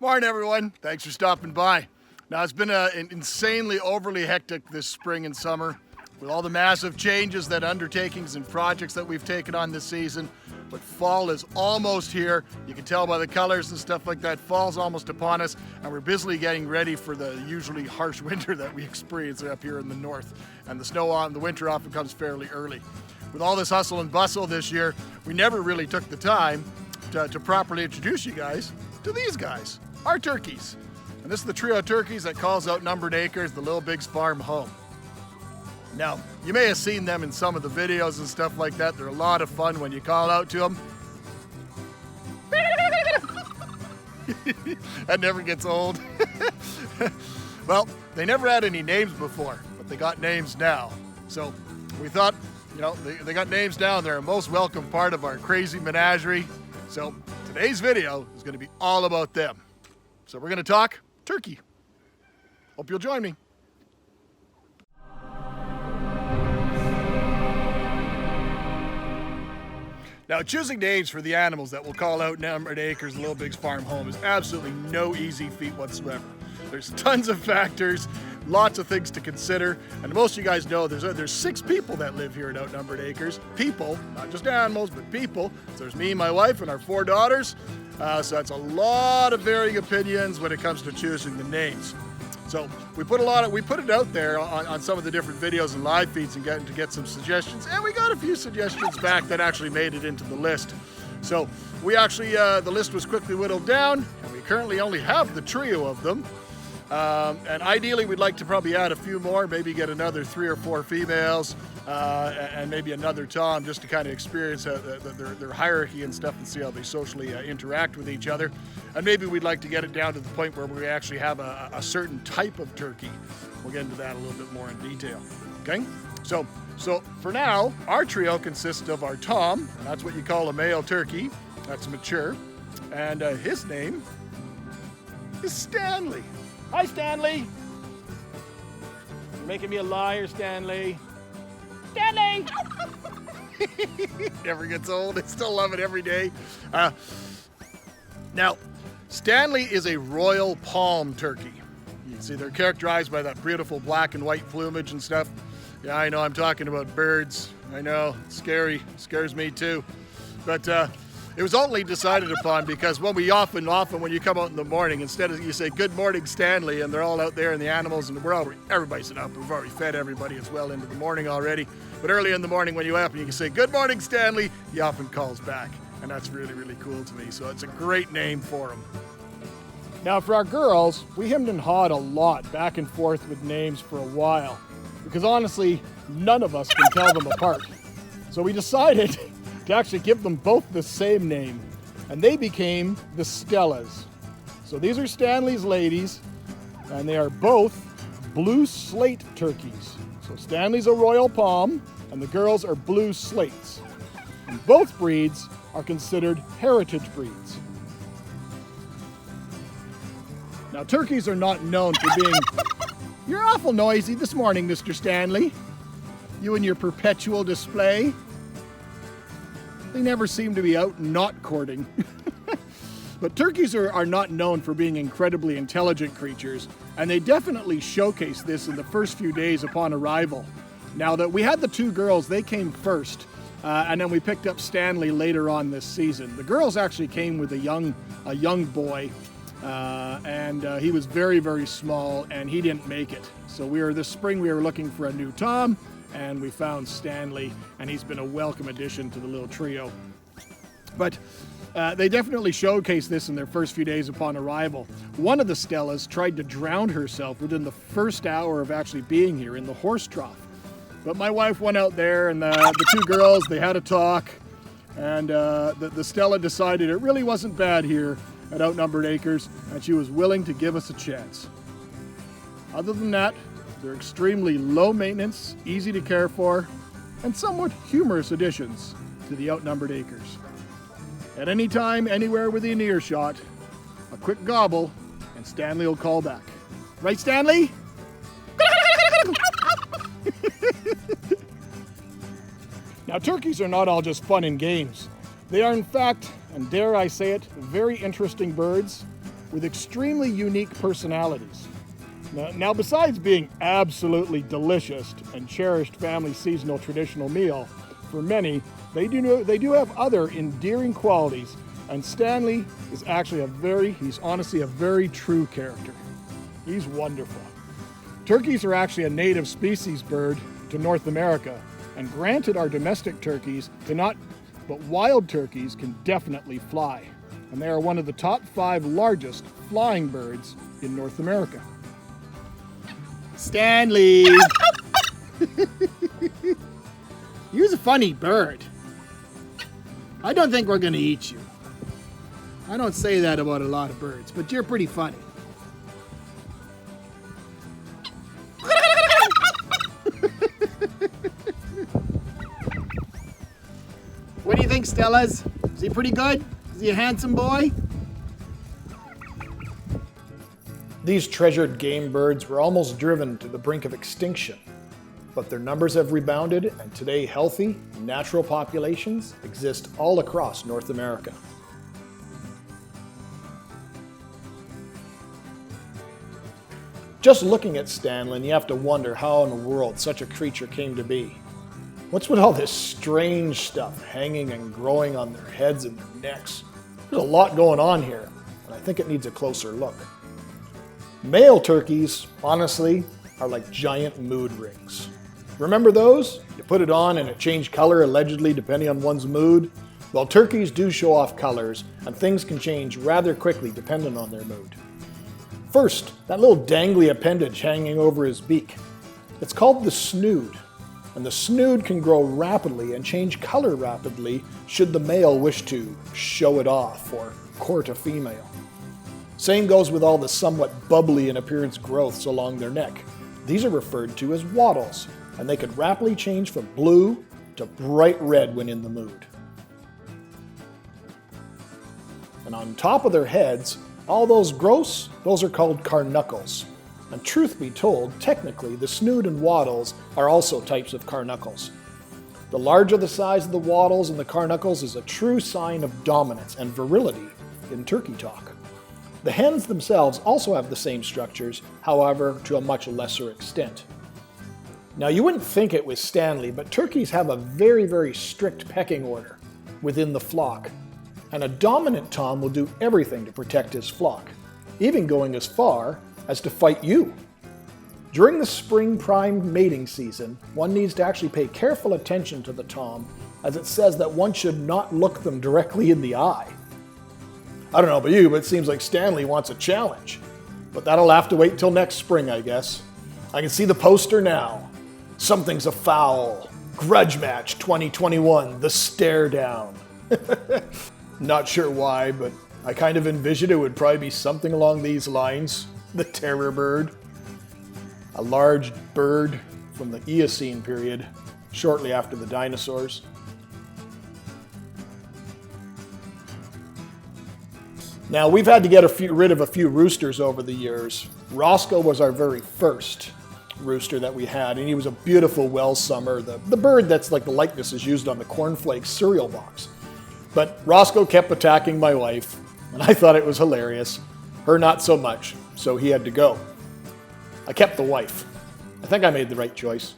Morning, everyone. Thanks for stopping by. Now, it's been an insanely overly hectic this spring and summer with all the massive changes, undertakings and projects that we've taken on this season. But fall is almost here. You can tell by the colors and stuff like that. Fall's almost upon us, and we're busily getting ready for the usually harsh winter that we experience up here in the north. And the winter often comes fairly early. With all this hustle and bustle this year, we never really took the time to properly introduce you guys to these guys, our turkeys. And this is the trio of turkeys that calls Outnumbered Acres the Little Bigs Farm home. Now, you may have seen them in some of the videos and stuff like that. They're a lot of fun when you call out to them. That never gets old. Well, they never had any names before, but they got names now. So we thought, they got names now, and they're a most welcome part of our crazy menagerie. So today's video is going to be all about them. So we're going to talk turkey. Hope you'll join me. Now, choosing names for the animals that will call Outnumbered Acres Little Bigs Farm home is absolutely no easy feat whatsoever. There's tons of factors, lots of things to consider, and most of you guys know there's 6 people that live here at Outnumbered Acres. People, not just animals, but people. So there's me, my wife, and our 4 daughters. So that's a lot of varying opinions when it comes to choosing the names. So we put it out there on some of the different videos and live feeds and get some suggestions, and we got a few suggestions back that actually made it into the list. So we actually, the list was quickly whittled down, and we currently only have the trio of them. And ideally we'd like to probably add a few more, maybe get another 3 or 4 females, and maybe another Tom, just to kind of experience their hierarchy and stuff and see how they socially interact with each other. And maybe we'd like to get it down to the point where we actually have a certain type of turkey. We'll get into that a little bit more in detail. Okay? So for now, our trio consists of our Tom, and that's what you call a male turkey. That's mature. And his name is Stanley. Hi, Stanley. You're making me a liar, Stanley. Stanley! Never gets old. I still love it every day. Now, Stanley is a royal palm turkey. You can see they're characterized by that beautiful black and white plumage and stuff. Yeah, I know I'm talking about birds. I know, it's scary. It scares me too. But it was only decided upon because when you come out in the morning, instead of you say, "Good morning, Stanley," and they're all out there and the animals, and everybody's up. We've already fed everybody as well into the morning already. But early in the morning when you wake up and you can say, "Good morning, Stanley," he often calls back. And that's really, really cool to me. So it's a great name for him. Now for our girls, we hemmed and hawed a lot back and forth with names for a while. Because honestly, none of us can tell them apart. So we decided to actually give them both the same name, and they became the Stellas. So these are Stanley's ladies, and they are both blue slate turkeys. So Stanley's a royal palm, and the girls are blue slates. And both breeds are considered heritage breeds. Now, turkeys are not known for being... You're awful noisy this morning, Mr. Stanley. You and your perpetual display. They never seem to be out not courting. But turkeys are not known for being incredibly intelligent creatures, and they definitely showcase this in the first few days upon arrival. Now that we had the 2 girls, they came first, and then we picked up Stanley later on this season. The girls actually came with a young boy, and he was very, very small, and he didn't make it. So this spring we were looking for a new Tom, and we found Stanley, and he's been a welcome addition to the little trio. But they definitely showcased this in their first few days upon arrival. One of the Stellas tried to drown herself within the first hour of actually being here in the horse trough. But my wife went out there, and the 2 girls, they had a talk, and the Stella decided it really wasn't bad here at Outnumbered Acres, and she was willing to give us a chance. Other than that, they're extremely low maintenance, easy to care for, and somewhat humorous additions to the Outnumbered Acres. At any time, anywhere within earshot, a quick gobble, and Stanley will call back. Right, Stanley? Now, turkeys are not all just fun and games. They are, in fact, and dare I say it, very interesting birds with extremely unique personalities. Now, besides being absolutely delicious and cherished family seasonal traditional meal, for many, they do have other endearing qualities, and Stanley is actually he's honestly a very true character. He's wonderful. Turkeys are actually a native species bird to North America, and granted our domestic turkeys cannot, but wild turkeys can definitely fly, and they are one of the top 5 largest flying birds in North America. Stanley! You're a funny bird. I don't think we're gonna eat you. I don't say that about a lot of birds, but you're pretty funny. What do you think, Stellas? Is he pretty good? Is he a handsome boy? These treasured game birds were almost driven to the brink of extinction, but their numbers have rebounded, and today healthy, natural populations exist all across North America. Just looking at Stanley, you have to wonder how in the world such a creature came to be. What's with all this strange stuff hanging and growing on their heads and their necks? There's a lot going on here, and I think it needs a closer look. Male turkeys, honestly, are like giant mood rings. Remember those? You put it on and it changed color allegedly depending on one's mood. Well, turkeys do show off colors, and things can change rather quickly depending on their mood. First, that little dangly appendage hanging over his beak. It's called the snood, and the snood can grow rapidly and change color rapidly should the male wish to show it off or court a female. Same goes with all the somewhat bubbly in appearance growths along their neck. These are referred to as wattles, and they could rapidly change from blue to bright red when in the mood. And on top of their heads, all those growths, those are called carnuncles. And truth be told, technically, the snood and wattles are also types of carnuncles. The larger the size of the wattles and the carnuncles is a true sign of dominance and virility in turkey talk. The hens themselves also have the same structures, however, to a much lesser extent. Now, you wouldn't think it with Stanley, but turkeys have a very, very strict pecking order within the flock, and a dominant tom will do everything to protect his flock, even going as far as to fight you. During the spring prime mating season, one needs to actually pay careful attention to the tom, as it says that one should not look them directly in the eye. I don't know about you, but it seems like Stanley wants a challenge. But that'll have to wait till next spring, I guess. I can see the poster now. Something's afoul. Grudge match 2021, the stare down. Not sure why, but I kind of envisioned it would probably be something along these lines. The terror bird. A large bird from the Eocene period, shortly after the dinosaurs. Now, we've had to get rid of a few roosters over the years. Roscoe was our very first rooster that we had, and he was a beautiful well-summer, the bird that's like the likeness is used on the cornflakes cereal box. But Roscoe kept attacking my wife, and I thought it was hilarious. Her not so much, so he had to go. I kept the wife. I think I made the right choice.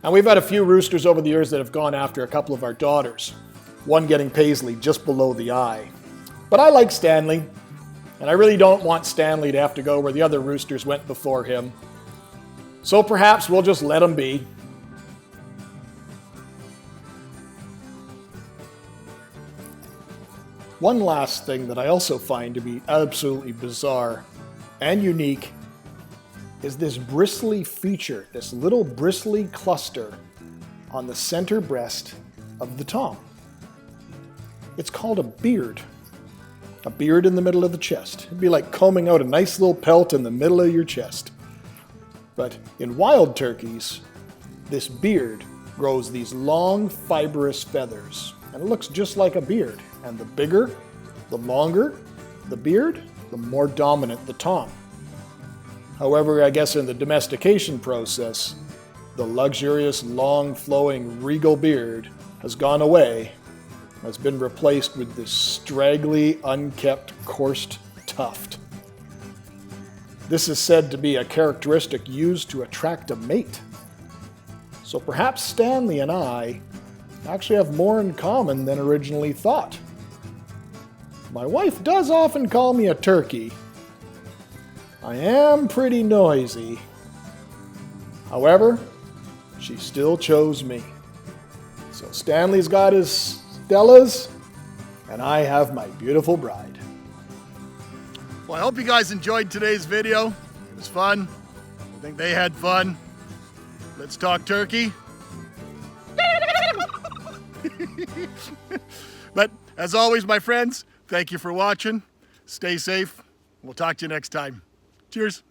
And we've had a few roosters over the years that have gone after a couple of our daughters, one getting Paisley just below the eye. But I like Stanley, and I really don't want Stanley to have to go where the other roosters went before him. So perhaps we'll just let him be. One last thing that I also find to be absolutely bizarre and unique is this bristly feature, this little bristly cluster on the center breast of the tom. It's called a beard. A beard in the middle of the chest. It'd be like combing out a nice little pelt in the middle of your chest. But in wild turkeys, this beard grows these long, fibrous feathers, and it looks just like a beard. And the bigger, the longer the beard, the more dominant the tom. However, I guess in the domestication process, the luxurious, long, flowing, regal beard has gone away, has been replaced with this straggly, unkept, coursed tuft. This is said to be a characteristic used to attract a mate. So perhaps Stanley and I actually have more in common than originally thought. My wife does often call me a turkey. I am pretty noisy. However, she still chose me. So Stanley's got his Stellas, and I have my beautiful bride. Well, I hope you guys enjoyed today's video. It was fun. I think they had fun. Let's talk turkey. But as always, my friends, thank you for watching. Stay safe. We'll talk to you next time. Cheers.